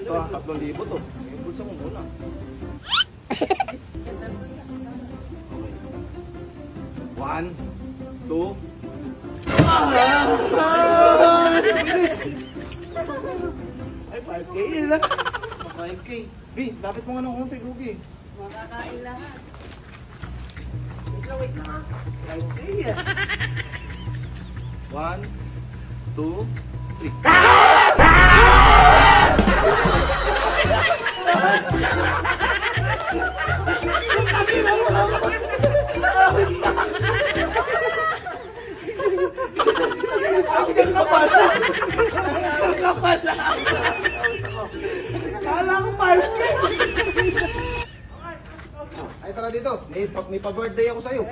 Ito ah, 3,000 to. Yung bulsa mo muna. Okay. 1, 2. Bilis! Ay, 5K yun lang. 5K. B, lapit mo nga ng konti, Lugi. Makakain lahat. Wait lang ha. 5K yan. 1, 2, 3. Kala ko 5K. Ay, tara dito. May pa-birthday ako sa'yo.